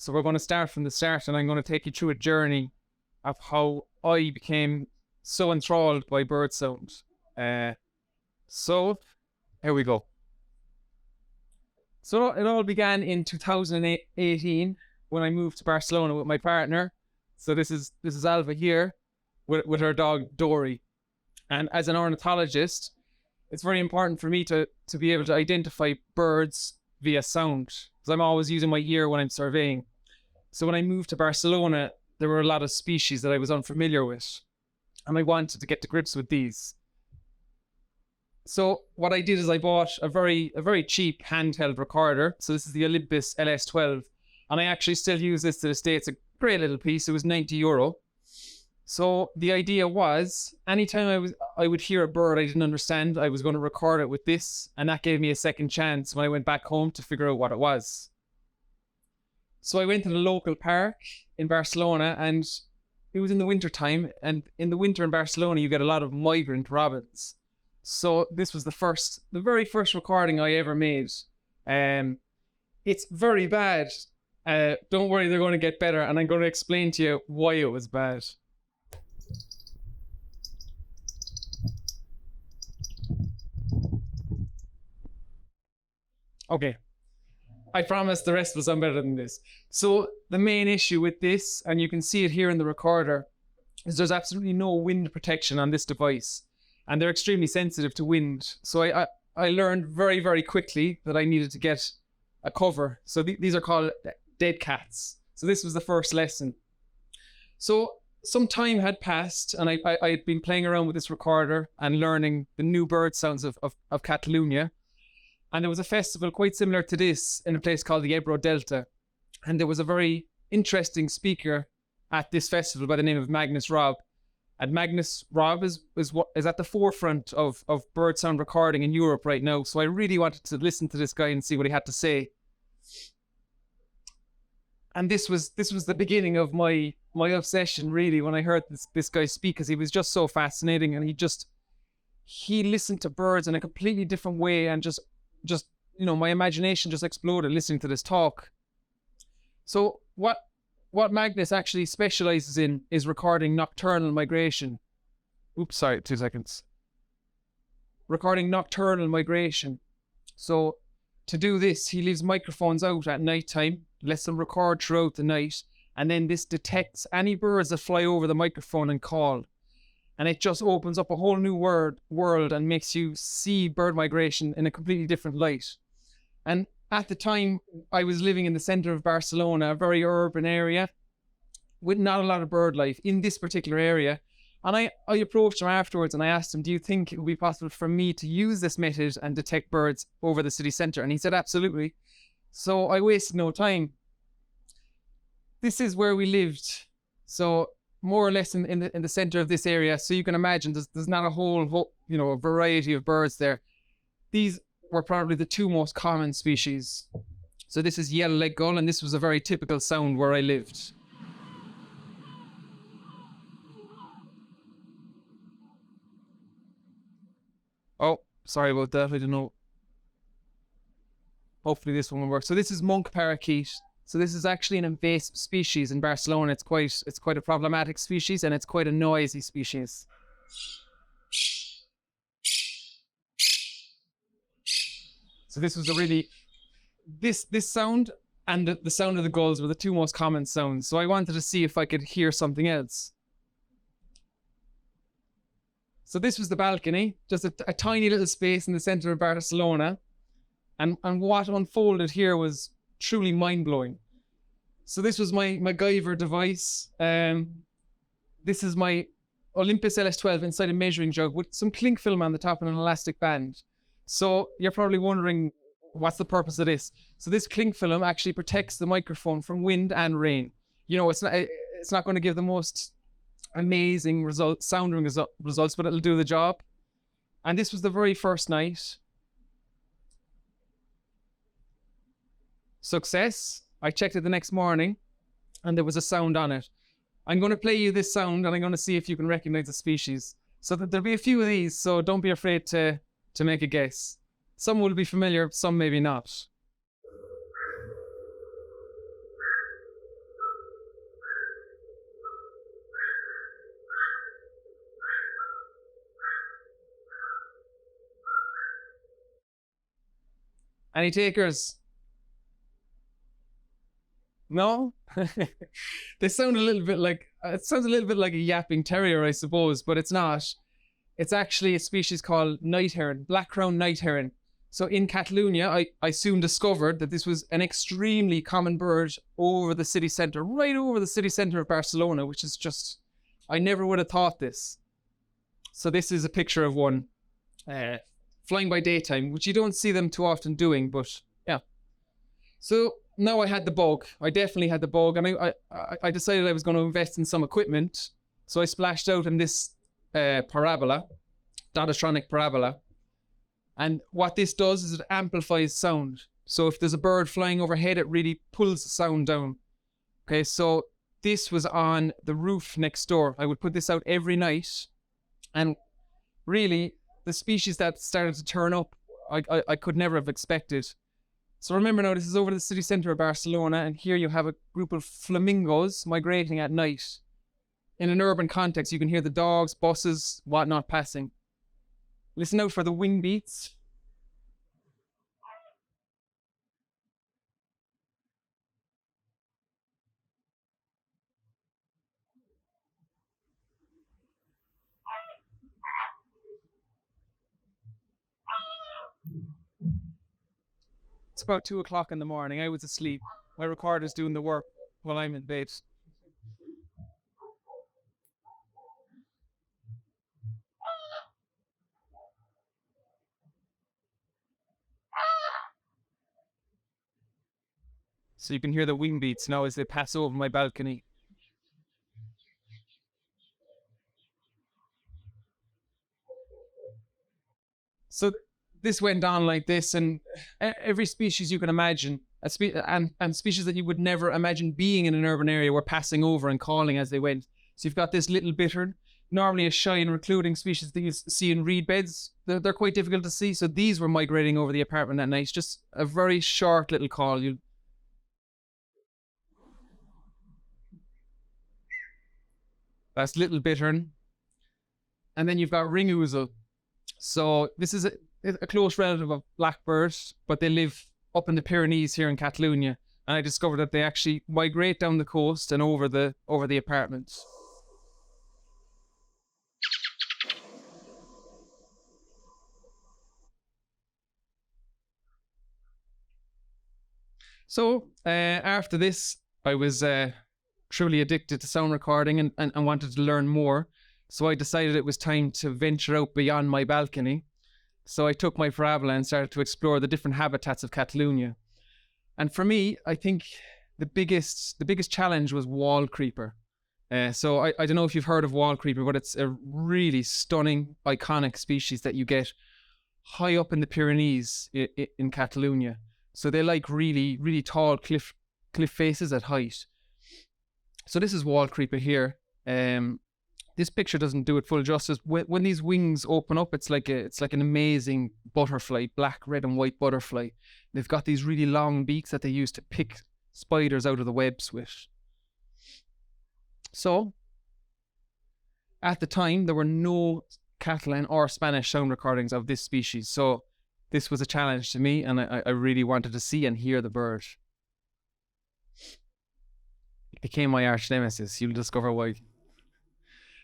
So we're going to start from the start, and I'm going to take you through a journey of how I became so enthralled by bird sound. So here we go. So it all began in 2018 when I moved to Barcelona with my partner. So this is Alva here with her dog Dory. And as an ornithologist, it's very important for me to be able to identify birds via sound, because I'm always using my ear when I'm surveying. So when I moved to Barcelona, there were a lot of species that I was unfamiliar with, and I wanted to get to grips with these. So what I did is I bought a very cheap handheld recorder. So this is the Olympus LS12, and I actually still use this to this day. It's a great little piece. It was €90. So the idea was, anytime I would hear a bird I didn't understand, I was going to record it with this, and that gave me a second chance when I went back home to figure out what it was. So I went to the local park in Barcelona, and it was in the winter time, and in the winter in Barcelona you get a lot of migrant robins. So this was the very first recording I ever made. It's very bad. Don't worry, they're going to get better, and I'm going to explain to you why it was bad. Okay, I promise the rest will sound better than this. So the main issue with this, and you can see it here in the recorder, is there's absolutely no wind protection on this device, and they're extremely sensitive to wind. So I learned very quickly that I needed to get a cover. So these are called dead cats. So this was the first lesson. So some time had passed, and I had been playing around with this recorder and learning the new bird sounds of Catalonia. And there was a festival quite similar to this in a place called the Ebro Delta. And there was a very interesting speaker at this festival by the name of Magnus Robb. And Magnus Robb is at the forefront of bird sound recording in Europe right now. So I really wanted to listen to this guy and see what he had to say. And this was the beginning of my obsession, really, when I heard this guy speak, because he was just so fascinating, and he listened to birds in a completely different way, and just my imagination just exploded listening to this talk. So what Magnus actually specializes in is recording nocturnal migration. Oops, sorry, 2 seconds. Recording nocturnal migration. So to do this, he leaves microphones out at night time, lets them record throughout the night, and then this detects any birds that fly over the microphone and call. And it just opens up a whole new world and makes you see bird migration in a completely different light. And at the time, I was living in the center of Barcelona, a very urban area, with not a lot of bird life in this particular area. And I approached him afterwards and I asked him, do you think it would be possible for me to use this method and detect birds over the city center? And he said, absolutely. So I wasted no time. This is where we lived. So more or less in the center of this area. So you can imagine there's not a whole variety of birds there. These were probably the two most common species. So this is yellow-legged gull, and this was a very typical sound where I lived. Oh, sorry about that. I don't know. Hopefully this one will work. So this is monk parakeet. So this is actually an invasive species in Barcelona. It's quite a problematic species, and it's quite a noisy species. So this was this sound and the sound of the gulls were the two most common sounds. So I wanted to see if I could hear something else. So this was the balcony, just a tiny little space in the center of Barcelona. And what unfolded here was truly mind-blowing. So this was my MacGyver device. This is my Olympus LS12 inside a measuring jug with some cling film on the top and an elastic band. So you're probably wondering, what's the purpose of this? So this cling film actually protects the microphone from wind and rain. It's not going to give the most amazing sounding results, but it'll do the job. And this was the very first night. Success. I checked it the next morning and there was a sound on it. I'm going to play you this sound and I'm going to see if you can recognize the species. So there'll be a few of these, so don't be afraid to make a guess. Some will be familiar, some maybe not. Any takers? No? They sound a little bit like, it sounds a little bit like a yapping terrier, I suppose, but it's not. It's actually a species called night heron, black-crowned night heron. So in Catalonia, I soon discovered that this was an extremely common bird over the city centre, right over the city centre of Barcelona, which is just, I never would have thought this. So this is a picture of one flying by daytime, which you don't see them too often doing, but yeah. So now I had the bug. I definitely had the bug, and I decided I was going to invest in some equipment. So I splashed out in this parabola, Dodotronic parabola. And what this does is it amplifies sound. So if there's a bird flying overhead, it really pulls the sound down. Okay, so this was on the roof next door. I would put this out every night. And really, the species that started to turn up, I could never have expected. So remember now, this is over the city centre of Barcelona, and here you have a group of flamingos migrating at night. In an urban context, you can hear the dogs, buses, whatnot passing. Listen out for the wing beats. It's about 2 o'clock in the morning. I was asleep. My recorder's doing the work while I'm in bed. So you can hear the wing beats now as they pass over my balcony. So this went on like this, and every species you can imagine, and species that you would never imagine being in an urban area were passing over and calling as they went. So you've got this little bittern, normally a shy and recluding species that you see in reed beds. They're quite difficult to see, so these were migrating over the apartment at night. Just a very short little call. That's little bittern. And then you've got ring ouzel. So this is a close relative of blackbird, but they live up in the Pyrenees here in Catalonia. And I discovered that they actually migrate down the coast and over the apartments. So after this, I was truly addicted to sound recording and wanted to learn more. So I decided it was time to venture out beyond my balcony. So I took my parabola and started to explore the different habitats of Catalonia. And for me, I think the biggest challenge was Wallcreeper. So I don't know if you've heard of Wallcreeper, but it's a really stunning, iconic species that you get high up in the Pyrenees in Catalonia. So they like really, really tall cliff faces at height. So this is Wallcreeper here. This picture doesn't do it full justice. When these wings open up, it's like an amazing butterfly, black, red, and white butterfly. They've got these really long beaks that they use to pick spiders out of the webs with. So, at the time, there were no Catalan or Spanish sound recordings of this species. So, this was a challenge to me, and I really wanted to see and hear the bird. It became my arch nemesis. You'll discover why.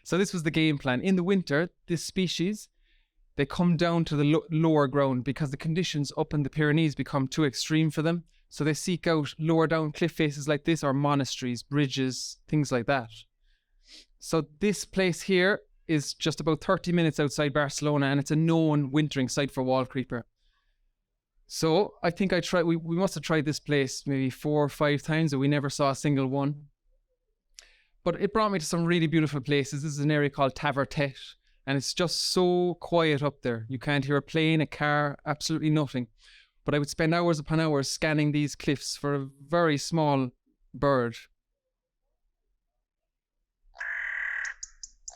So this was the game plan. In the winter, this species, they come down to the lower ground because the conditions up in the Pyrenees become too extreme for them. So they seek out lower down cliff faces like this, or monasteries, bridges, things like that. So this place here is just about 30 minutes outside Barcelona, and it's a known wintering site for Wallcreeper. So I think we must have tried this place maybe 4 or 5 times, and we never saw a single one. But it brought me to some really beautiful places. This is an area called Tavertet, and it's just so quiet up there. You can't hear a plane, a car, absolutely nothing. But I would spend hours upon hours scanning these cliffs for a very small bird.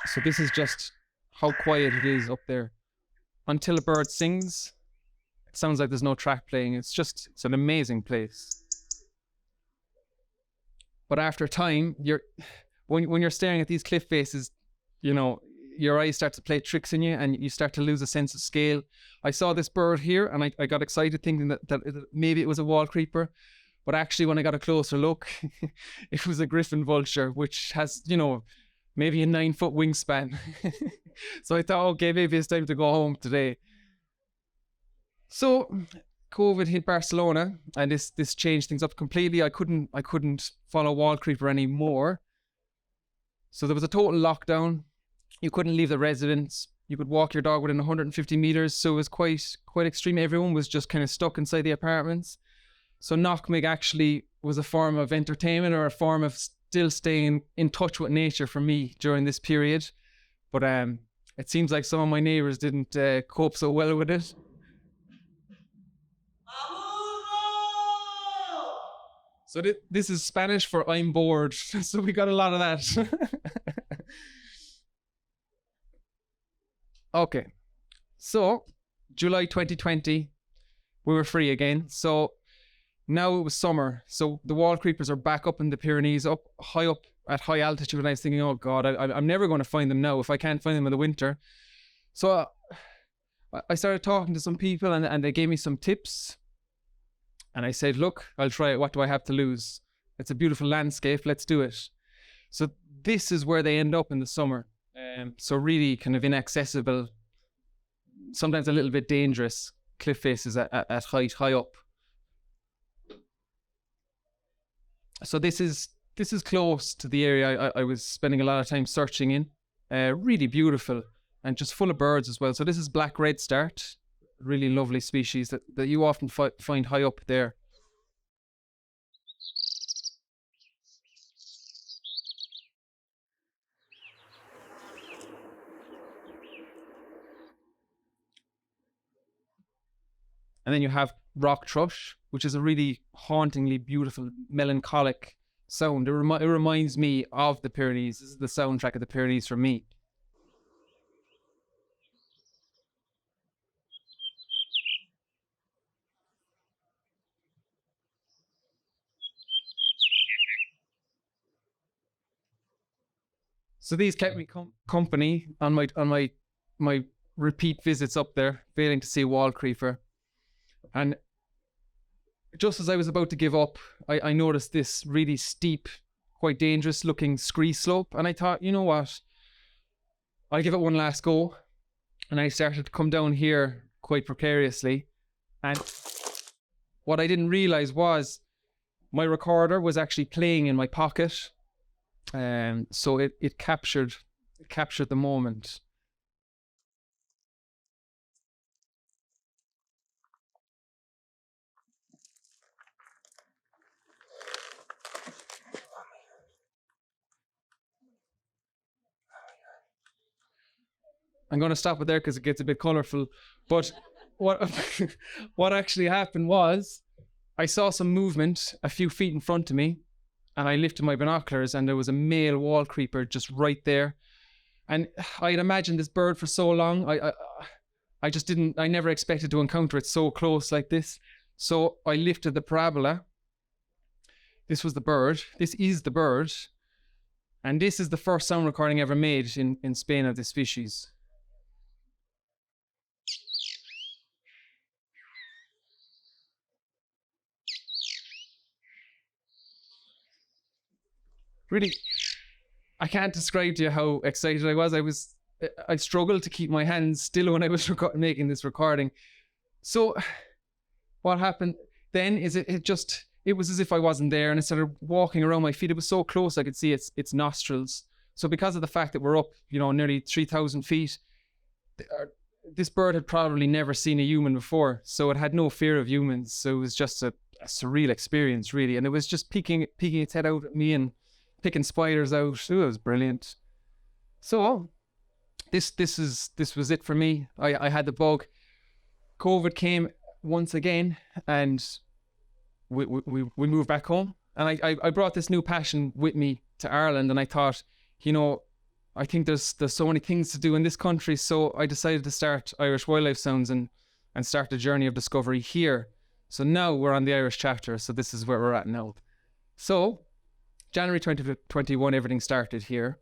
So this is just how quiet it is up there. Until a bird sings, it sounds like there's no track playing. It's an amazing place. But after time, when you're staring at these cliff faces, you know, your eyes start to play tricks in you and you start to lose a sense of scale. I saw this bird here and I got excited thinking that maybe it was a Wallcreeper. But actually, when I got a closer look, it was a griffon vulture, which has, you know, maybe a 9-foot wingspan. So I thought, okay, maybe it's time to go home today. So COVID hit Barcelona and this changed things up completely. I couldn't follow Wallcreeper anymore. So there was a total lockdown. You couldn't leave the residence. You could walk your dog within 150 meters. So it was quite extreme. Everyone was just kind of stuck inside the apartments. So Knockmig actually was a form of entertainment or a form of still staying in touch with nature for me during this period. But it seems like some of my neighbours didn't cope so well with it. So this is Spanish for I'm bored. So we got a lot of that. Okay. So July 2020, we were free again. So now it was summer, so the Wallcreepers are back up in the Pyrenees, up at high altitude, and I was thinking, oh God, I'm never going to find them now if I can't find them in the winter. So I started talking to some people and they gave me some tips. And I said, look, I'll try it. What do I have to lose? It's a beautiful landscape. Let's do it. So this is where they end up in the summer. So really kind of inaccessible, sometimes a little bit dangerous cliff faces at height, high up. So this is close to the area I was spending a lot of time searching in. Really beautiful and just full of birds as well. So this is black redstart, really lovely species that you often find high up there. And then you have rock thrush, which is a really hauntingly beautiful, melancholic sound. It reminds me of the Pyrenees. This is the soundtrack of the Pyrenees for me. So these kept me company on my repeat visits up there, failing to see Wallcreeper. And just as I was about to give up, I noticed this really steep, quite dangerous looking scree slope. And I thought, you know what? I'll give it one last go. And I started to come down here quite precariously. And what I didn't realize was my recorder was actually playing in my pocket. So it captured the moment. I'm going to stop it there because it gets a bit colourful. But what actually happened was I saw some movement a few feet in front of me, and I lifted my binoculars, and there was a male Wallcreeper just right there. And I had imagined this bird for so long. I never expected to encounter it so close like this. So I lifted the parabola. This was the bird. This is the bird. And this is the first sound recording ever made in Spain of this species. Really, I can't describe to you how excited I was. I struggled to keep my hands still when I was making this recording. So what happened then is it was as if I wasn't there, and it started walking around my feet. It was so close I could see its nostrils. So because of the fact that we're up, nearly 3,000 feet, this bird had probably never seen a human before. So it had no fear of humans. So it was just a surreal experience, really. And it was just peeking its head out at me and picking spiders out. It was brilliant. So this was it for me. I had the bug. COVID came once again, and we moved back home. And I brought this new passion with me to Ireland, and I thought, I think there's so many things to do in this country. So I decided to start Irish Wildlife Sounds and start the journey of discovery here. So now we're on the Irish chapter. So this is where we're at now. So January 2021, everything started here.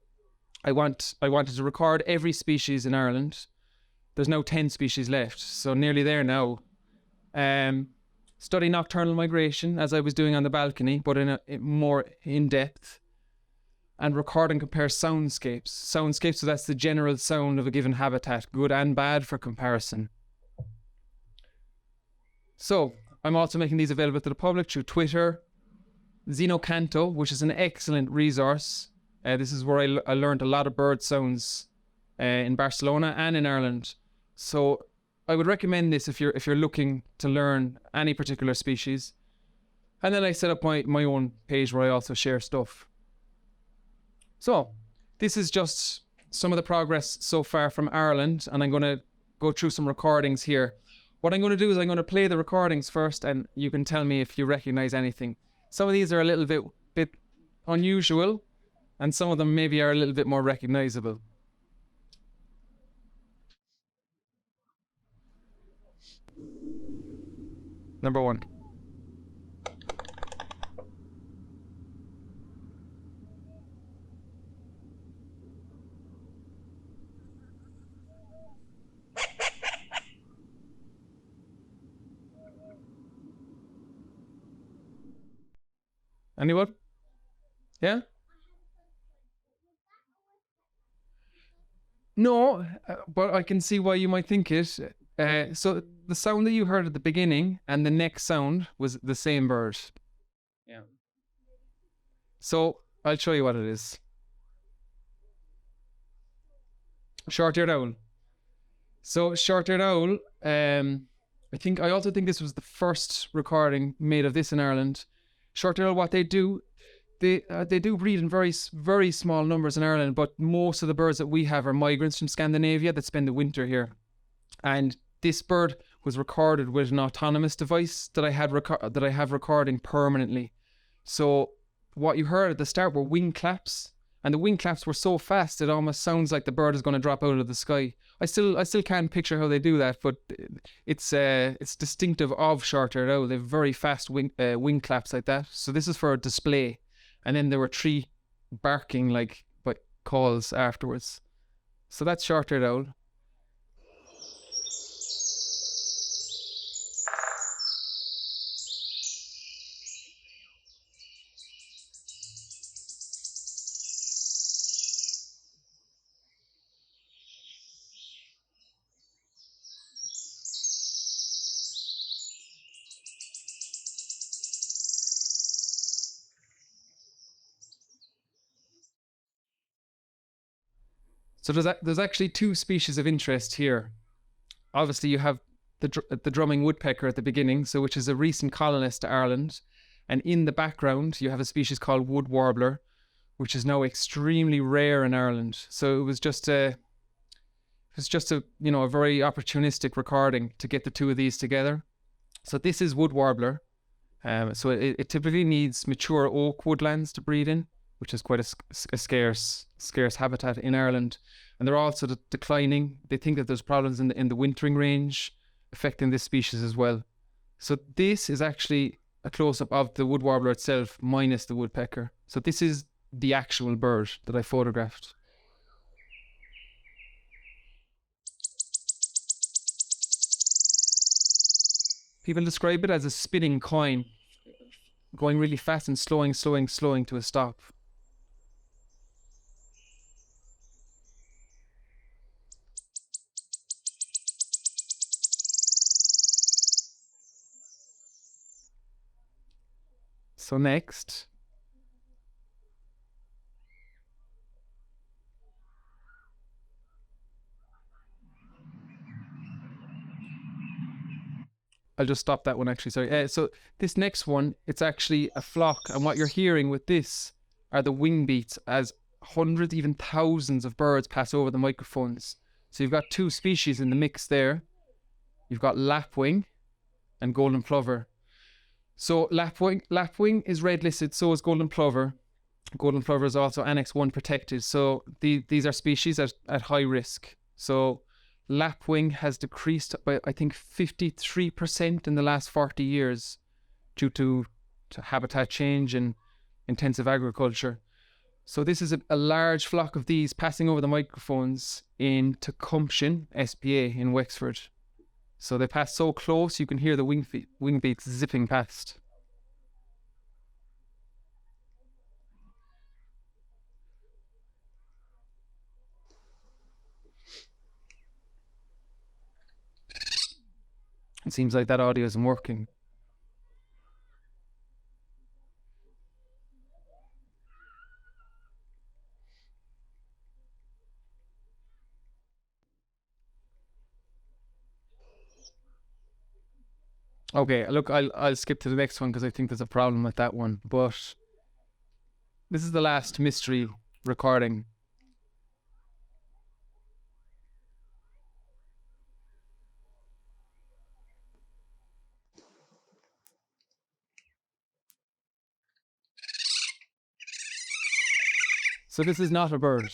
I wanted to record every species in Ireland. There's now 10 species left, so nearly there now. Study nocturnal migration, as I was doing on the balcony, but in more in depth. And record and compare soundscapes. Soundscapes, so that's the general sound of a given habitat, good and bad for comparison. So I'm also making these available to the public through Twitter. Xenocanto, which is an excellent resource. This is where I learned a lot of bird sounds in Barcelona and in Ireland. So I would recommend this if you're looking to learn any particular species. And then I set up my own page where I also share stuff. So this is just some of the progress so far from Ireland, and I'm going to go through some recordings here. What I'm going to do is I'm going to play the recordings first, and you can tell me if you recognize anything. Some of these are a little bit unusual, and some of them maybe are a little bit more recognizable. Number 1. Anyone? Yeah? No, but I can see why you might think it. So the sound that you heard at the beginning and the next sound was the same bird. Yeah. So I'll show you what it is. Short-eared owl. So short-eared owl, I also think this was the first recording made of this in Ireland. Short-eared owl, what they do, they do breed in very, very small numbers in Ireland, but most of the birds that we have are migrants from Scandinavia that spend the winter here. And this bird was recorded with an autonomous device that I have recording permanently. So what you heard at the start were wing claps, and the wing claps were so fast it almost sounds like the bird is going to drop out of the sky. I still can't picture how they do that, but it's distinctive of short-eared owl. They have very fast wing claps like that. So this is for a display, and then there were 3 barking like calls afterwards. So that's short-eared owl. So there's actually 2 species of interest here. Obviously, you have the drumming woodpecker at the beginning, so which is a recent colonist to Ireland, and in the background you have a species called wood warbler, which is now extremely rare in Ireland. So it was just a very opportunistic recording to get the 2 of these together. So this is wood warbler. So it typically needs mature oak woodlands to breed in, which is quite a scarce habitat in Ireland. And they're also declining. They think that there's problems in the wintering range affecting this species as well. So this is actually a close-up of the wood warbler itself minus the woodpecker. So this is the actual bird that I photographed. People describe it as a spinning coin, going really fast and slowing to a stop. So next, I'll just stop that one actually, sorry. So this next one, it's actually a flock, and what you're hearing with this are the wing beats as hundreds, even thousands of birds pass over the microphones. So you've got 2 species in the mix there. You've got lapwing and golden plover. So lapwing is red listed, so is golden plover. Golden plover is also Annex 1 protected. So these are species at high risk. So lapwing has decreased by, I think, 53% in the last 40 years due to habitat change and intensive agriculture. So this is a large flock of these passing over the microphones in Tecumseh, SPA in Wexford. So they pass so close you can hear the wing beats zipping past. It seems like that audio isn't working. Okay, look, I'll skip to the next one because I think there's a problem with that one. But this is the last mystery recording. So this is not a bird,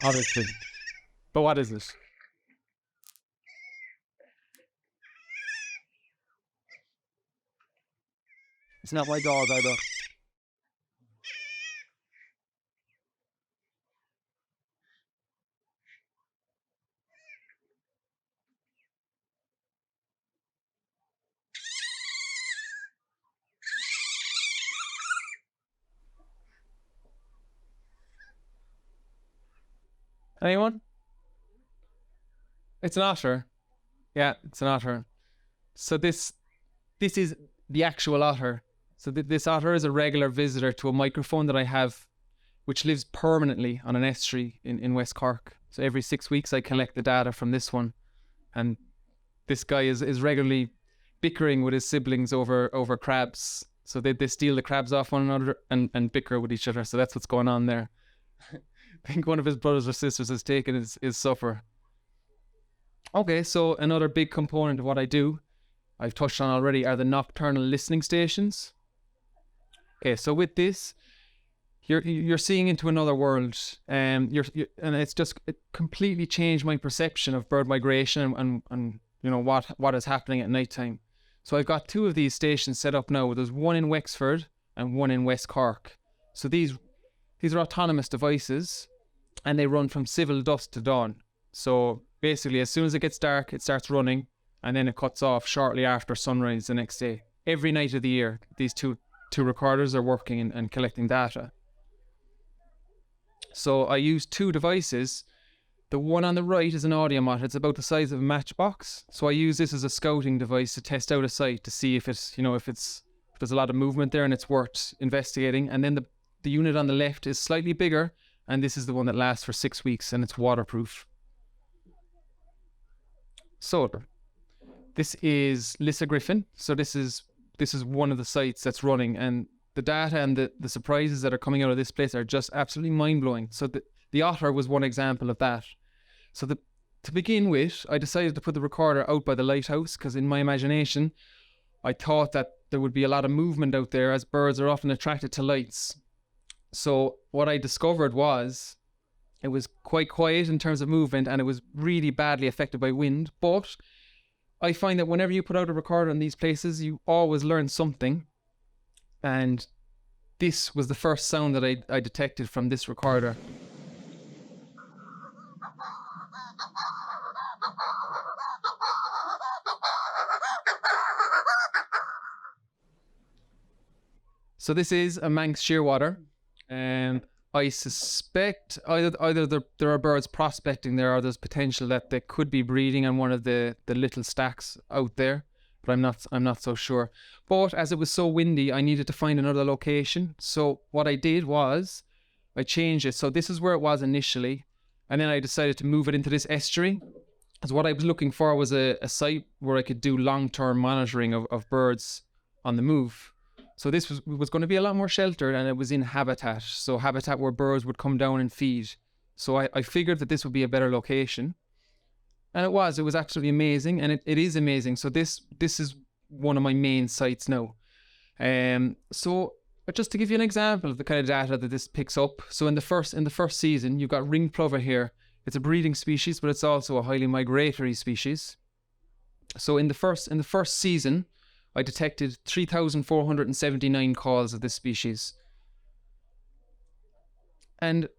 obviously. But what is it? It's not my dog either. Anyone? It's an otter. Yeah, it's an otter. So this is the actual otter. So this otter is a regular visitor to a microphone that I have, which lives permanently on an estuary in West Cork. So every 6 weeks I collect the data from this one, and this guy is regularly bickering with his siblings over crabs. So they steal the crabs off one another and bicker with each other. So that's what's going on there. I think one of his brothers or sisters has taken his supper. Okay, so another big component of what I do, I've touched on already, are the nocturnal listening stations. Okay, so with this, you're seeing into another world, and it completely changed my perception of bird migration and you know what is happening at nighttime. So I've got 2 of these stations set up now. There's one in Wexford and one in West Cork. So these are autonomous devices, and they run from civil dusk to dawn. So basically, as soon as it gets dark, it starts running, and then it cuts off shortly after sunrise the next day. Every night of the year, these two recorders are working and collecting data. So I use 2 devices. The one on the right is an audiomat. It's about the size of a matchbox. So I use this as a scouting device to test out a site to see if it's, if there's a lot of movement there and it's worth investigating. And then the unit on the left is slightly bigger, and this is the one that lasts for 6 weeks, and it's waterproof. So this is Lissa Griffin. So this is one of the sites that's running, and the data and the surprises that are coming out of this place are just absolutely mind-blowing. So the otter was one example of that. So to begin with, I decided to put the recorder out by the lighthouse because in my imagination, I thought that there would be a lot of movement out there as birds are often attracted to lights. So what I discovered was it was quite quiet in terms of movement, and it was really badly affected by wind. But I find that whenever you put out a recorder in these places, you always learn something. And this was the first sound that I detected from this recorder. So this is a Manx shearwater, and I suspect either there are birds prospecting there, or there's potential that they could be breeding on one of the little stacks out there, but I'm not so sure. But as it was so windy, I needed to find another location. So what I did was I changed it. So this is where it was initially, and then I decided to move it into this estuary. Because what I was looking for was a site where I could do long-term monitoring of birds on the move. So this was going to be a lot more sheltered, and it was in habitat. So habitat where birds would come down and feed. So I figured that this would be a better location. And it was absolutely amazing, and it is amazing. So this is one of my main sites now. So just to give you an example of the kind of data that this picks up. So in the first season, you've got ring plover here. It's a breeding species, but it's also a highly migratory species. So in the first season, I detected 3,479 calls of this species. And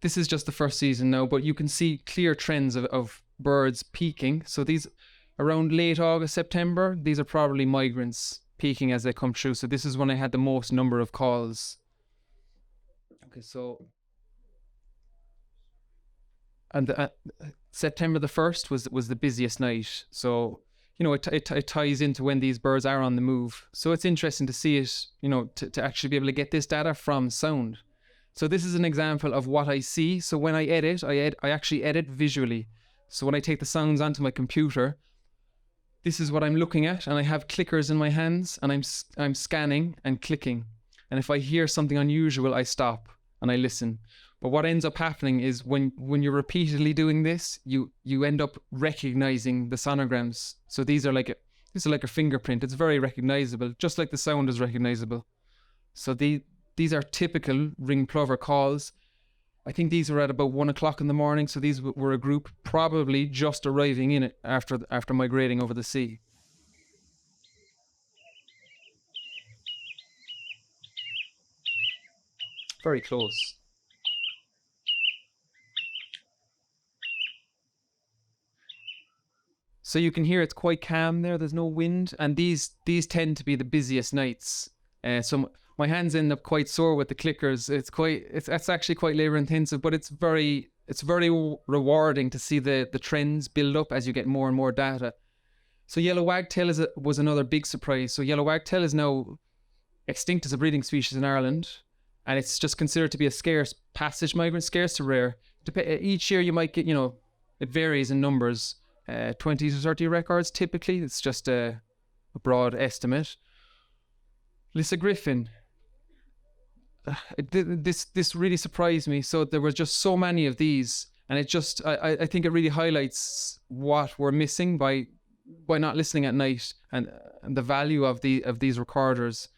this is just the first season now, but you can see clear trends of birds peaking. So these around late August, September, these are probably migrants peaking as they come through. So this is when I had the most number of calls. Okay, so and September the 1st was the busiest night. So it ties into when these birds are on the move. So it's interesting to see it, to actually be able to get this data from sound. So this is an example of what I see. So when I edit, I actually edit visually. So when I take the sounds onto my computer, this is what I'm looking at, and I have clickers in my hands, and I'm scanning and clicking. And if I hear something unusual, I stop and I listen. But what ends up happening is when you're repeatedly doing this, you end up recognizing the sonograms. So this is like a fingerprint. It's very recognizable, just like the sound is recognizable. So these are typical ring plover calls. I think these were at about 1 o'clock in the morning. So these were a group probably just arriving in it after migrating over the sea. Very close. So you can hear it's quite calm there. There's no wind, and these tend to be the busiest nights. So my hands end up quite sore with the clickers. It's actually quite labor intensive, but it's very rewarding to see the trends build up as you get more and more data. So yellow wagtail was another big surprise. So yellow wagtail is now extinct as a breeding species in Ireland, and it's just considered to be a scarce passage migrant, scarce to rare. Each year you might get, it varies in numbers. 20 to 30 records typically. It's just a broad estimate. Lissa Griffin. This really surprised me. So there were just so many of these, and I think it really highlights what we're missing by not listening at night, and the value of these recorders.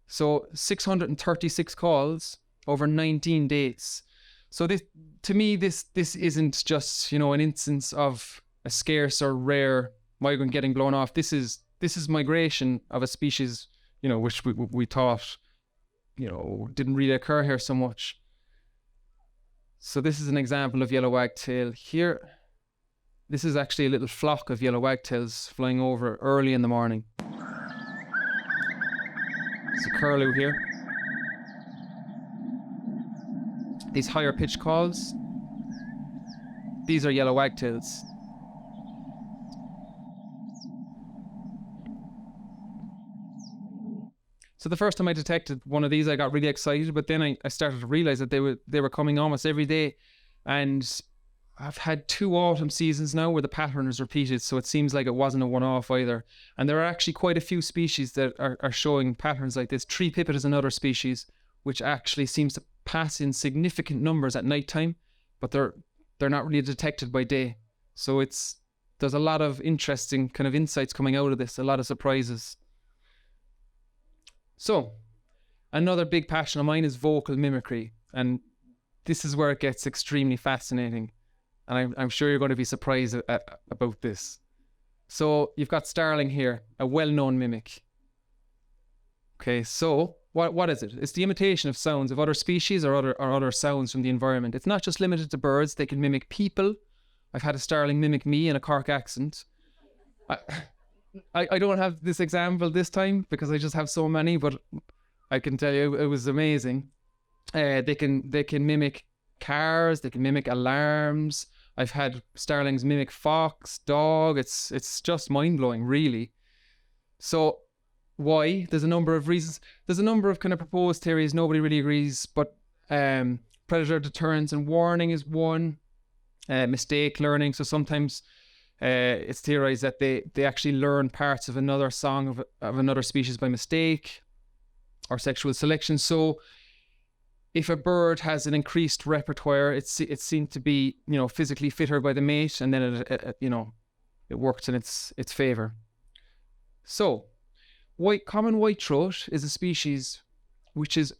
So 636 calls over 19 dates. So this, to me, this isn't just an instance of a scarce or rare migrant getting blown off. This is migration of a species, which we thought, didn't really occur here so much. So this is an example of yellow wagtail here. This is actually a little flock of yellow wagtails flying over early in the morning. It's a curlew here. These higher pitch calls, these are yellow wagtails. So the first time I detected one of these, I got really excited, but then I started to realize that they were coming almost every day. And I've had 2 autumn seasons now where the pattern is repeated, so it seems like it wasn't a one-off either. And there are actually quite a few species that are showing patterns like this. Tree pipit is another species which actually seems to pass in significant numbers at night time, but they're not really detected by day. So there's a lot of interesting kind of insights coming out of this, a lot of surprises. So another big passion of mine is vocal mimicry, and this is where it gets extremely fascinating, and I'm sure you're going to be surprised about this. So you've got starling here, a well-known mimic. Okay, so what is it? It's the imitation of sounds of other species or other sounds from the environment. It's not just limited to birds. They can mimic people. I've had a starling mimic me in a Cork accent. I don't have this example this time because I just have so many, but I can tell you it was amazing. They can mimic cars, they can mimic alarms. I've had starlings mimic fox, dog. It's just mind-blowing, really. So why? There's a number of reasons. There's a number of kind of proposed theories. Nobody really agrees, but predator deterrence and warning is one. Mistake learning. So sometimes it's theorized that they actually learn parts of another song of another species by mistake, or sexual selection. So if a bird has an increased repertoire, it's seen to be physically fitter by the mate, and then it works in its favor. So common whitethroat is a species which is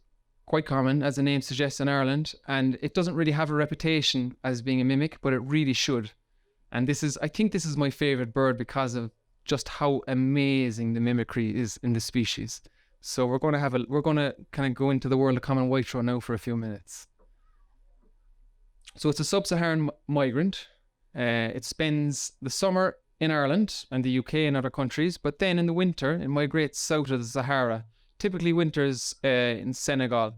quite common, as the name suggests, in Ireland, and it doesn't really have a reputation as being a mimic, but it really should. And I think this is my favorite bird because of just how amazing the mimicry is in the species. So we're going to kind of go into the world of common whitethroat now for a few minutes. So it's a sub-Saharan migrant. It spends the summer in Ireland and the UK and other countries, but then in the winter it migrates south of the Sahara. Typically winters in Senegal.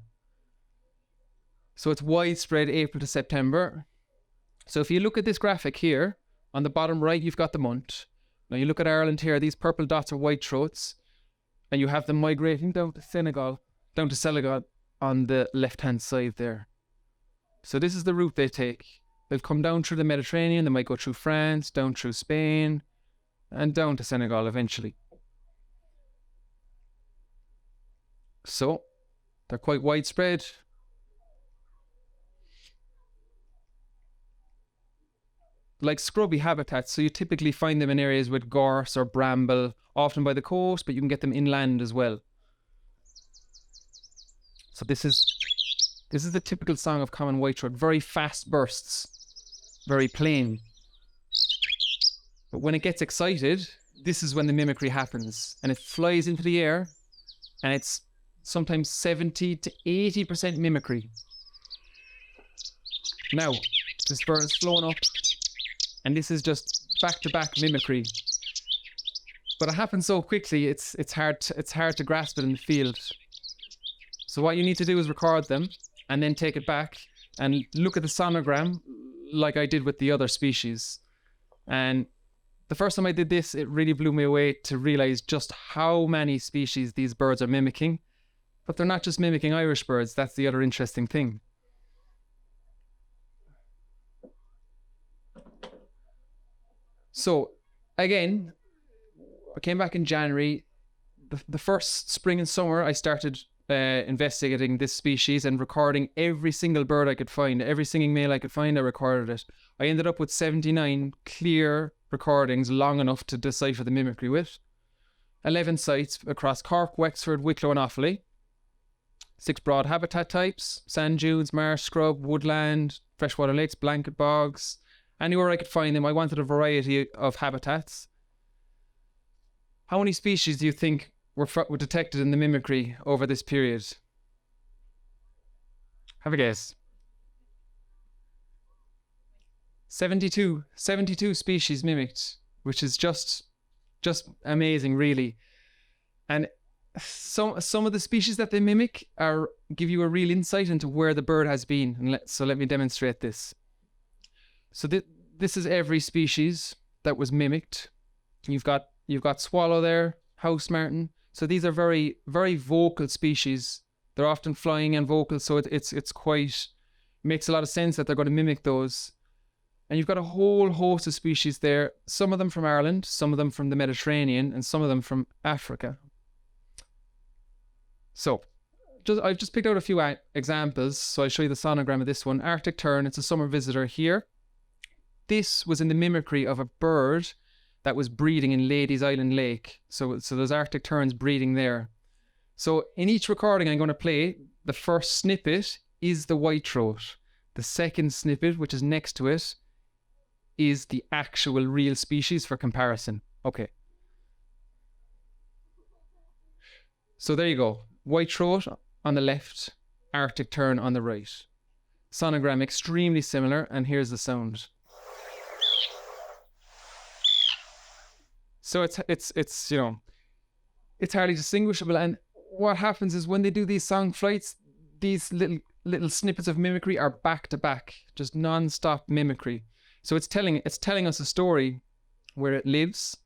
So it's widespread April to September. So if you look at this graphic here, on the bottom right you've got the month. Now you look at Ireland here, these purple dots are whitethroats, and you have them migrating down to Senegal on the left-hand side there. So this is the route they take. They'll come down through the Mediterranean, they might go through France, down through Spain, and down to Senegal eventually. So, they're quite widespread. Like scrubby habitats, so you typically find them in areas with gorse or bramble, often by the coast, but you can get them inland as well. So this is the typical song of common whitethroat, very fast bursts, very plain. But when it gets excited, this is when the mimicry happens, and it flies into the air, and it's sometimes 70 to 80% mimicry. Now, this bird is flown up, and this is just back-to-back mimicry. But it happens so quickly, it's hard to grasp it in the field. So what you need to do is record them, and then take it back and look at the sonogram like I did with the other species. And the first time I did this, it really blew me away to realize just how many species these birds are mimicking. But they're not just mimicking Irish birds, that's the other interesting thing. So again, I came back in January. The first spring and summer I started investigating this species and recording every single bird I could find, every singing male I could find, I recorded it. I ended up with 79 clear recordings long enough to decipher the mimicry with. 11 sites across Cork, Wexford, Wicklow and Offaly. 6 broad habitat types: sand dunes, marsh, scrub, woodland, freshwater lakes, blanket bogs. Anywhere I could find them, I wanted a variety of habitats. How many species do you think were detected in the mimicry over this period? Have a guess. 72 species mimicked, which is just amazing, really. And some of the species that they mimic give you a real insight into where the bird has been. And so let me demonstrate this. So this is every species that was mimicked. You've got swallow there, house martin. So these are very, very vocal species. They're often flying and vocal, so it's quite, makes a lot of sense that they're going to mimic those. And you've got a whole host of species there, some of them from Ireland, some of them from the Mediterranean, and some of them from Africa. So I've just picked out a few examples. So I'll show you the sonogram of this one. Arctic tern, it's a summer visitor here. This was in the mimicry of a bird that was breeding in Ladies Island Lake. So there's Arctic terns breeding there. So in each recording I'm going to play, the first snippet is the whitethroat. The second snippet, which is next to it, is the actual real species for comparison. Okay. So there you go. Whitethroat on the left, Arctic tern on the right. Sonogram extremely similar, and here's the sound. So it's you know, it's hardly distinguishable. And what happens is when they do these song flights, these little snippets of mimicry are back to back, just non-stop mimicry. So it's telling us a story where it lives,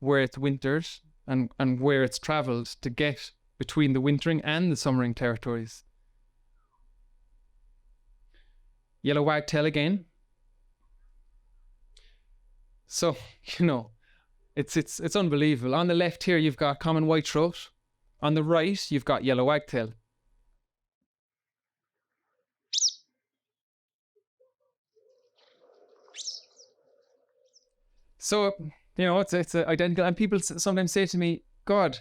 where it's wintered, and where it's travelled to get between the wintering and the summering territories. Yellow wagtail again. So, you know, it's unbelievable. On the left here you've got common whitethroat. On the right you've got yellow wagtail. So, you know, it's identical. And people sometimes say to me, God,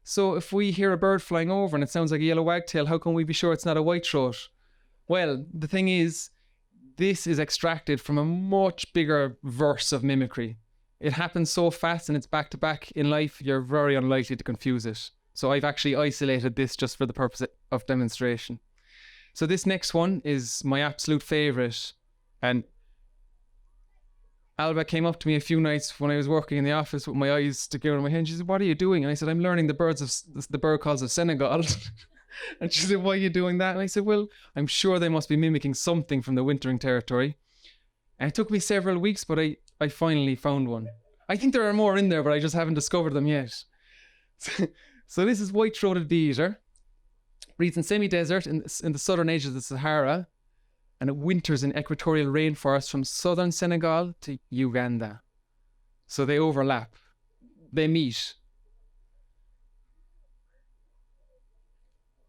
so if we hear a bird flying over and it sounds like a yellow wagtail, how can we be sure it's not a whitethroat? Well, the thing is, this is extracted from a much bigger verse of mimicry. It happens so fast and it's back to back in life, you're very unlikely to confuse it. So I've actually isolated this just for the purpose of demonstration. So this next one is my absolute favourite And Alba came up to me a few nights when I was working in the office with my eyes sticking out of my head. She said, "What are you doing?" And I said, "I'm learning the bird calls of Senegal." And she said, "Why are you doing that?" And I said, "Well, I'm sure they must be mimicking something from the wintering territory." And it took me several weeks, but I finally found one. I think there are more in there, but I just haven't discovered them yet. So this is white-throated bee-eater. Breeds in semi-desert in the southern edge of the Sahara, and it winters in equatorial rainforests from southern Senegal to Uganda. So they overlap. They meet.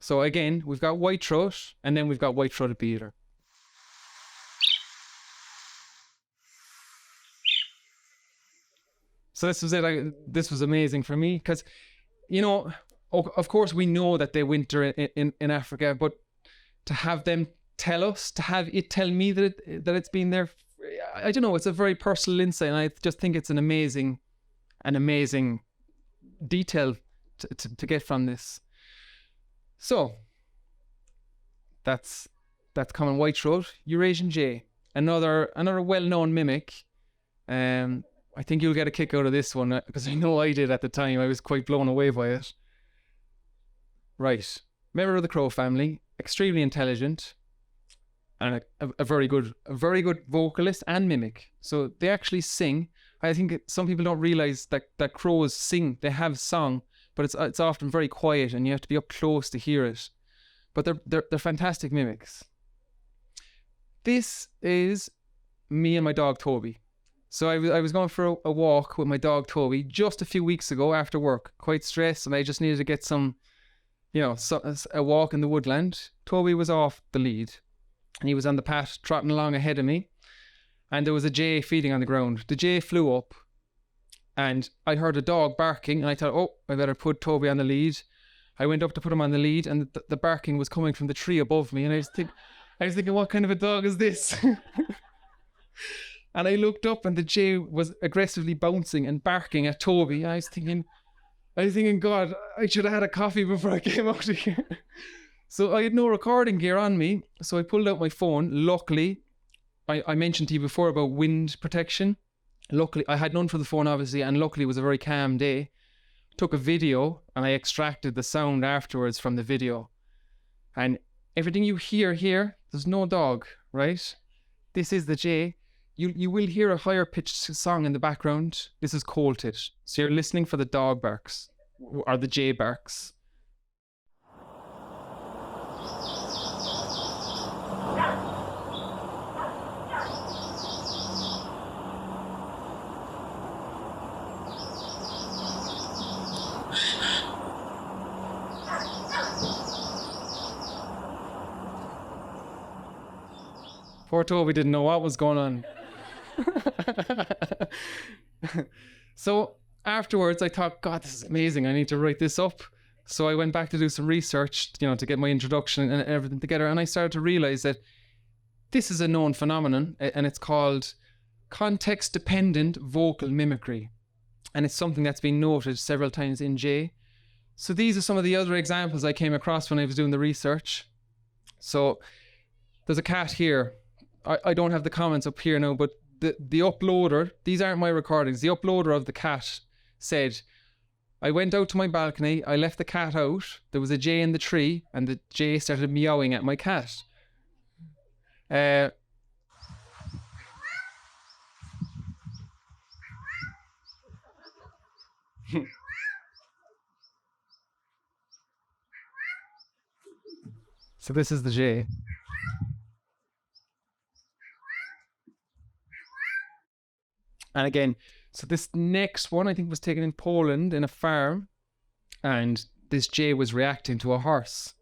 So again, we've got whitethroat, and then we've got white-throated bee-eater. So this was it. This was amazing for me because, you know, of course we know that they winter in Africa, but to have them tell us, to have it tell me that it's been there, I don't know, it's a very personal insight, and I just think it's an amazing detail to get from this. So that's common whitethroat. Eurasian jay, another well-known mimic. I think you'll get a kick out of this one because I know I did at the time. I was quite blown away by it. Right, member of the crow family, extremely intelligent, and a very good vocalist and mimic. So they actually sing. I think some people don't realize that crows sing. They have song, but it's often very quiet, and you have to be up close to hear it. But they're fantastic mimics. This is me and my dog Toby. So I was going for a walk with my dog Toby just a few weeks ago after work, quite stressed, and I just needed to get some, a walk in the woodland. Toby was off the lead, and he was on the path trotting along ahead of me, and there was a jay feeding on the ground. The jay flew up, and I heard a dog barking, and I thought, oh, I better put Toby on the lead. I went up to put him on the lead, and the barking was coming from the tree above me, and I was thinking, what kind of a dog is this? And I looked up, and the jay was aggressively bouncing and barking at Toby. I was thinking, God, I should have had a coffee before I came out of here. So I had no recording gear on me, so I pulled out my phone. Luckily, I mentioned to you before about wind protection. Luckily, I had none for the phone, obviously, and luckily it was a very calm day. Took a video, and I extracted the sound afterwards from the video. And everything you hear here, there's no dog, right? This is the jay. You will hear a higher pitched song in the background. This is colted. So you're listening for the dog barks or the jay barks. Poor Toby didn't know what was going on. So afterwards I thought, God, this is amazing, I need to write this up. So I went back to do some research, to get my introduction and everything together, and I started to realize that this is a known phenomenon, and it's called context dependent vocal mimicry, and it's something that's been noted several times in jay. So these are some of the other examples I came across when I was doing the research. So there's a cat here. I don't have the comments up here now, but the uploader, these aren't my recordings, the uploader of the cat said, I went out to my balcony, I left the cat out, there was a jay in the tree, and the jay started meowing at my cat. So this is the jay. And again, so this next one I think was taken in Poland in a farm, and this jay was reacting to a horse.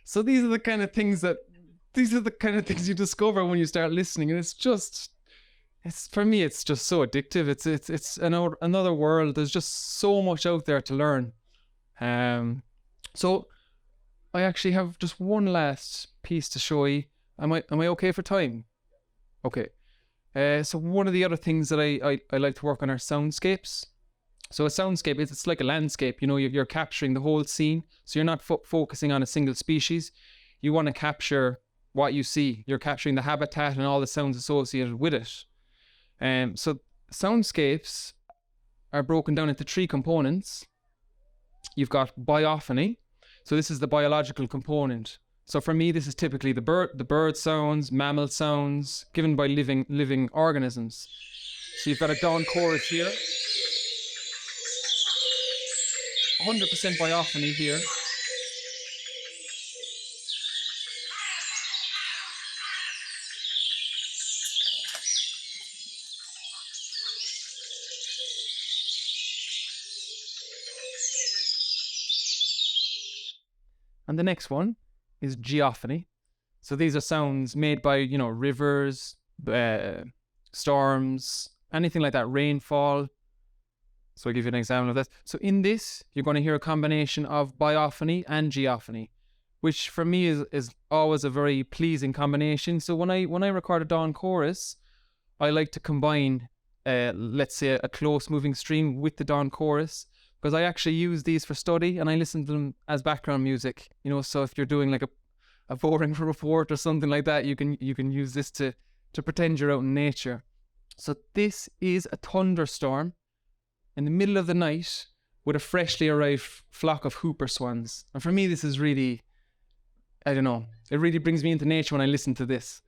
So these are the kind of things you discover when you start listening, and for me it's just so addictive. It's another world. There's just so much out there to learn. So I actually have just one last piece to show you. Am I okay for time? Okay. So one of the other things that I like to work on are soundscapes. So a soundscape is, it's like a landscape. You know, you're capturing the whole scene. So you're not focusing on a single species. You want to capture what you see. You're capturing the habitat and all the sounds associated with it. So soundscapes are broken down into three components. You've got biophony. So this is the biological component. So for me, this is typically the bird sounds, mammal sounds given by living organisms. So you've got a dawn chorus here. 100% biophony here. And the next one is geophony. So these are sounds made by, you know, rivers, storms, anything like that, rainfall. So I'll give you an example of that. So in this, you're going to hear a combination of biophony and geophony, which for me is always a very pleasing combination. So when I record a dawn chorus, I like to combine, let's say, a close moving stream with the dawn chorus, because I actually use these for study and I listen to them as background music. You know, so if you're doing like a boring report or something like that, you can use this to pretend you're out in nature. So this is a thunderstorm in the middle of the night with a freshly arrived flock of hooper swans. And for me, this is really, I don't know, it really brings me into nature when I listen to this.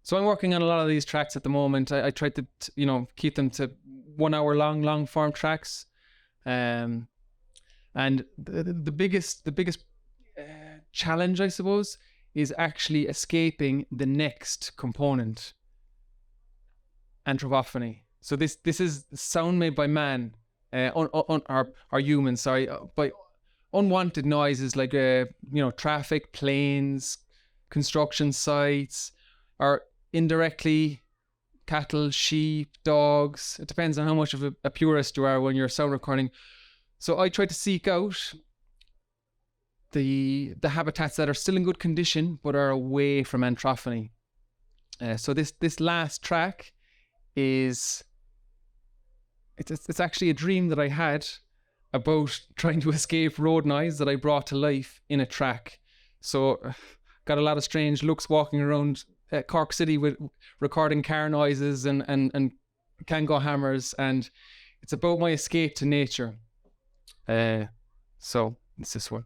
So I'm working on a lot of these tracks at the moment. I try to, you know, keep them to 1 hour long form tracks. And the biggest challenge, I suppose, is actually escaping the next component, anthropophony. So this is sound made by man, or humans, sorry, by unwanted noises like you know, traffic, planes, construction sites, or indirectly cattle, sheep, dogs. It depends on how much of a purist you are when you're sound recording. So I try to seek out the habitats that are still in good condition but are away from anthropophony. So this last track is it's actually a dream that I had about trying to escape road noise that I brought to life in a track. So got a lot of strange looks walking around Cork City with recording car noises and Kango hammers, and it's about my escape to nature. So it's this one.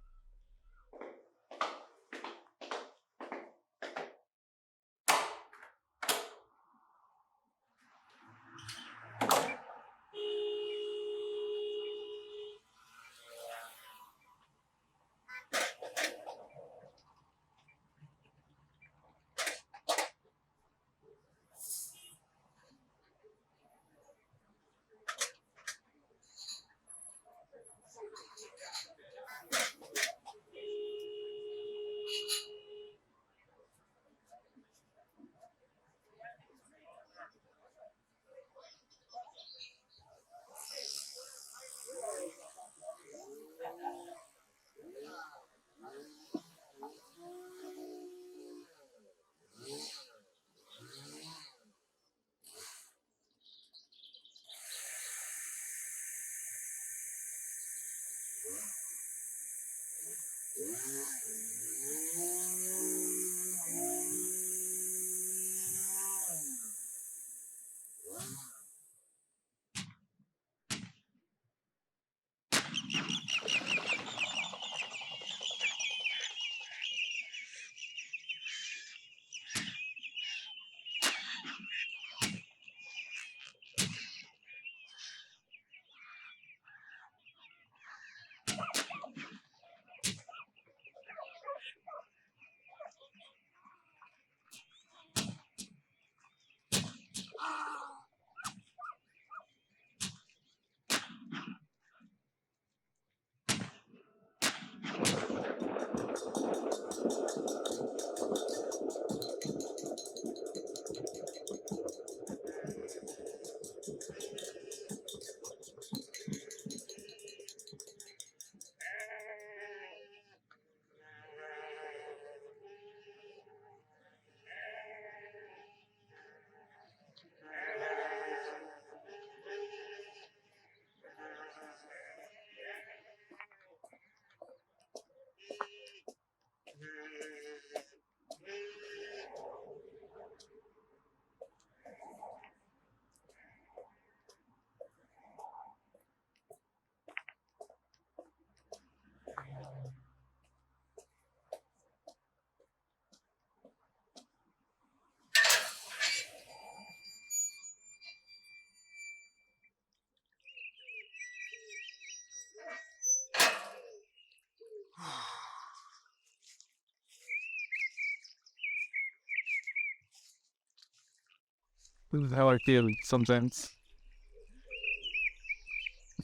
This is how I feel sometimes.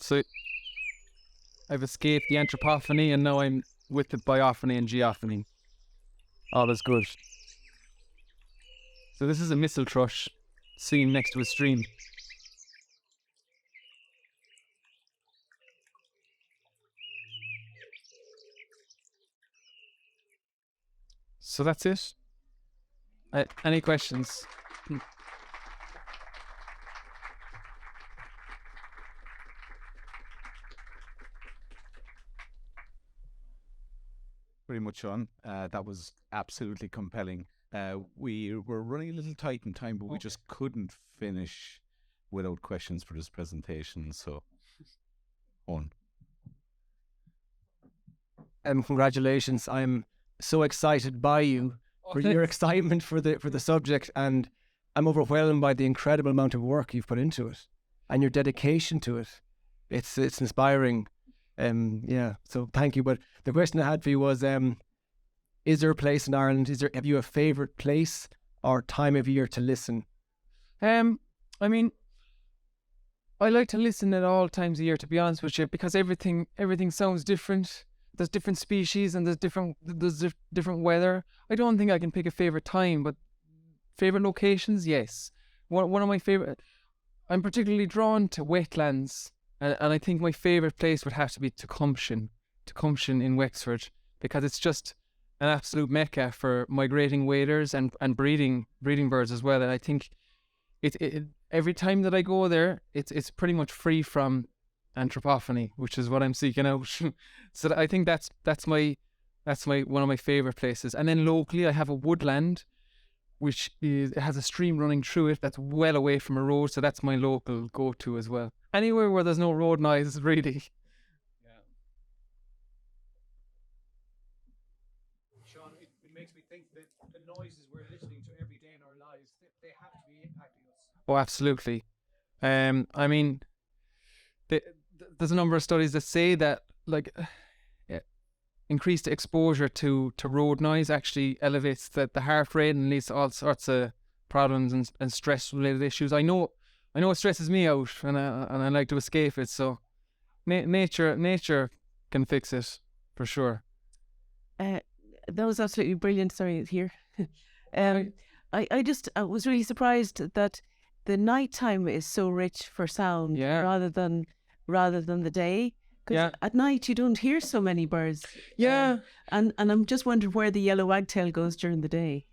So I've escaped the anthropophany and now I'm with the biophony and geophony. All is good. So this is a missel thrush singing next to a stream. So that's it. Any questions? Very much on. That was absolutely compelling. We were running a little tight in time, but we just couldn't finish without questions for this presentation. So, on. Congratulations! I'm so excited by you for your excitement for the subject, and I'm overwhelmed by the incredible amount of work you've put into it and your dedication to it. It's inspiring. So thank you. But the question I had for you was, is there a place in Ireland? Have you a favourite place or time of year to listen? I mean, I like to listen at all times of year, to be honest with you, because everything sounds different. There's different species and there's different weather. I don't think I can pick a favourite time, but favourite locations, yes. One of my favourite, I'm particularly drawn to wetlands, and I think my favourite place would have to be Tecumshin in Wexford, because it's just an absolute mecca for migrating waders and breeding birds as well. And I think it every time that I go there, it's pretty much free from anthropophany, which is what I'm seeking out. So I think that's my one of my favourite places. And then locally, I have a woodland, which it has a stream running through it that's well away from a road, so that's my local go-to as well. Anywhere where there's no road noise, really. Seán, it makes me think that the noises we're listening to every day in our lives, they have to be impacting us. Oh, absolutely. I mean, there's a number of studies that say that increased exposure to road noise actually elevates the heart rate and leads to all sorts of problems and stress related issues. I know it stresses me out, and I like to escape it. So nature can fix it for sure. That was absolutely brilliant. Sorry, here. I was really surprised that the nighttime is so rich for sound, rather than the day. Because at night you don't hear so many birds. Yeah. And I'm just wondering where the yellow wagtail goes during the day.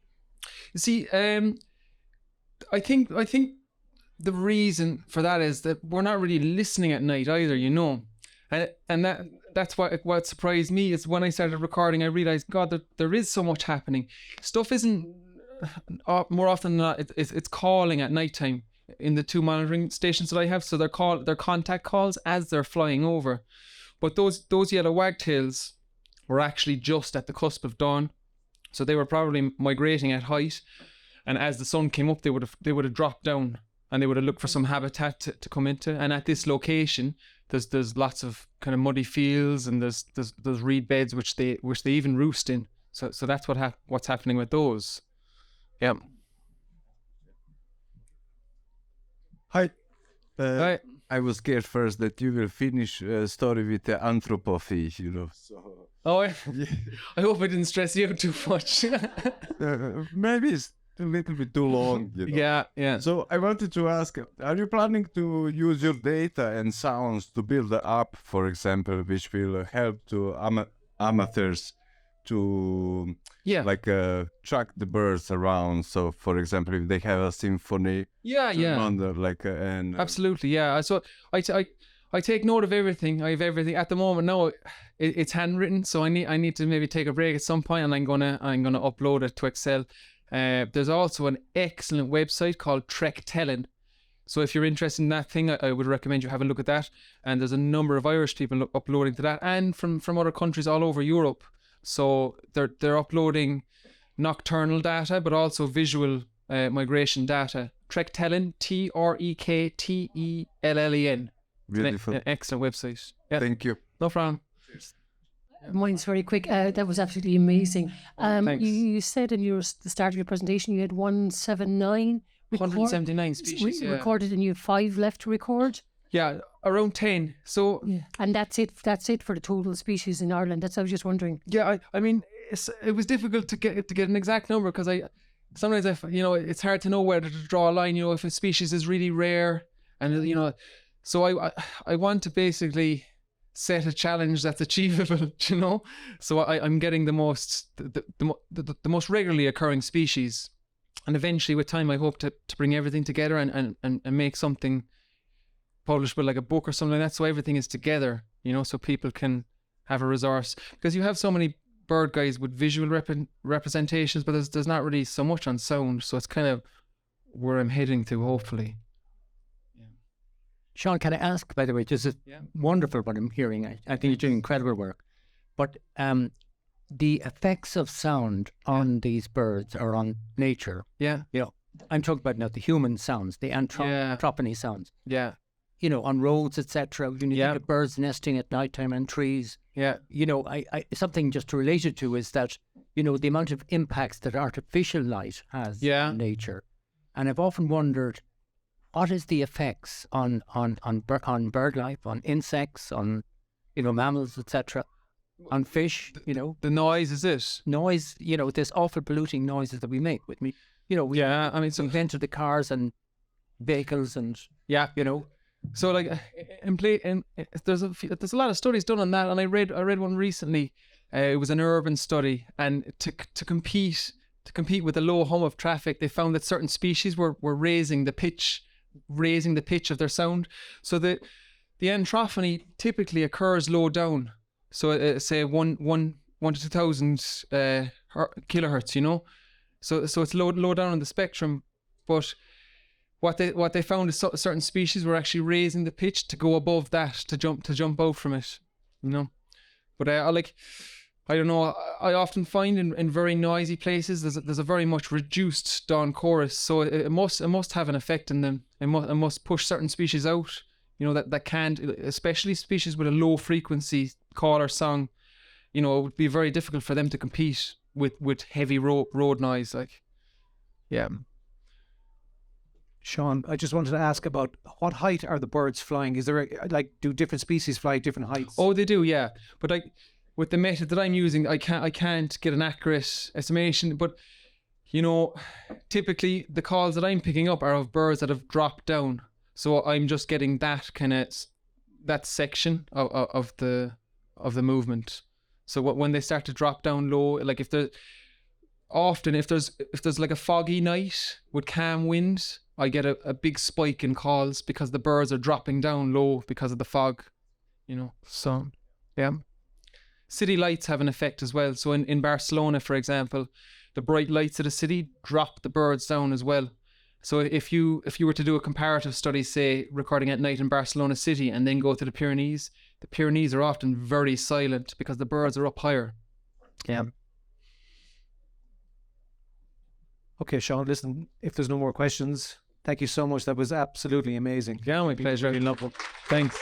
You see, I think the reason for that is that we're not really listening at night either, and that's what surprised me is when I started recording, I realized, God, that there is so much happening. Stuff isn't more often than not. It's calling at nighttime in the two monitoring stations that I have. So they're contact calls as they're flying over. But those yellow wagtails were actually just at the cusp of dawn, so they were probably migrating at height. And as the sun came up, they would have dropped down and they would have looked for some habitat to come into. And at this location, there's lots of kind of muddy fields and there's reed beds which they even roost in. So that's what's happening with those. Yeah. Hi. Hi. I was scared first that you will finish a story with the anthropophy, So. Oh, I hope I didn't stress you out too much. Maybe it's a little bit too long. Yeah. So I wanted to ask, are you planning to use your data and sounds to build an app, for example, which will help to amateurs to track the birds around? So, for example, if they have a symphony, absolutely, yeah. So I take note of everything. I have everything at the moment. Now it's handwritten, so I need to maybe take a break at some point, and I'm gonna upload it to Excel. There's also an excellent website called Trektelling. So if you're interested in that thing, I would recommend you have a look at that. And there's a number of Irish people uploading to that, and from other countries all over Europe. So they're uploading nocturnal data, but also visual migration data. Trektelling, Trektellen. Beautiful. An excellent website. Yeah. Thank you. No problem. Mine's very quick. That was absolutely amazing. Thanks. You said in the start of your presentation you had 179 179 species. Yeah. recorded, and you have 5 left to record. Yeah, around 10. So And that's it. That's it for the total species in Ireland. That's I was just wondering. yeah, I mean, it was difficult to get an exact number because sometimes it's hard to know whether to draw a line. You know, if a species is really rare, and so I want to basically set a challenge that's achievable. You know, so I'm getting the most most regularly occurring species, and eventually with time I hope to bring everything together and make something publishable, like a book or something like that, so everything is together, so people can have a resource, because you have so many bird guides with visual representations, but there's not really so much on sound, so it's kind of where I'm heading to, hopefully. Seán, can I ask, by the way, this is wonderful what I'm hearing. I think you're doing incredible work, but the effects of sound on these birds or on nature, I'm talking about now the human sounds, the anthropony sounds, on roads, etc. You think birds nesting at nighttime in trees. I something just to relate it to is that the amount of impacts that artificial light has on nature, and I've often wondered what is the effects on bird life, on insects, on mammals, etc., on fish. The noise is it noise. This awful polluting noises that we make with me. We invented the cars and vehicles and So like there's a lot of studies done on that, and I read one recently. It was an urban study, and to compete with the low hum of traffic, they found that certain species were raising the pitch of their sound. So the anthrophony typically occurs low down. So say 1 to 2,000 kilohertz. So it's low down on the spectrum, but what they found is certain species were actually raising the pitch to go above that, to jump out from it, But I don't know. I often find in very noisy places there's a very much reduced dawn chorus, so it must have an effect in them. It must push certain species out, that can't, especially species with a low frequency call or song. It would be very difficult for them to compete with heavy road noise, Seán, I just wanted to ask about what height are the birds flying? Is there do different species fly different heights? Oh, they do, yeah. But with the method that I'm using, I can't get an accurate estimation. But typically the calls that I'm picking up are of birds that have dropped down. So I'm just getting that that section of the movement. So when they start to drop down low, like if there's like a foggy night with calm wind, I get a big spike in calls because the birds are dropping down low because of the fog, So, city lights have an effect as well. So in Barcelona, for example, the bright lights of the city drop the birds down as well. So if you were to do a comparative study, say recording at night in Barcelona city and then go to the Pyrenees are often very silent because the birds are up higher. Yeah. Okay, Seán, listen, if there's no more questions, thank you so much. That was absolutely amazing. Yeah, my pleasure. Really lovely. Thanks.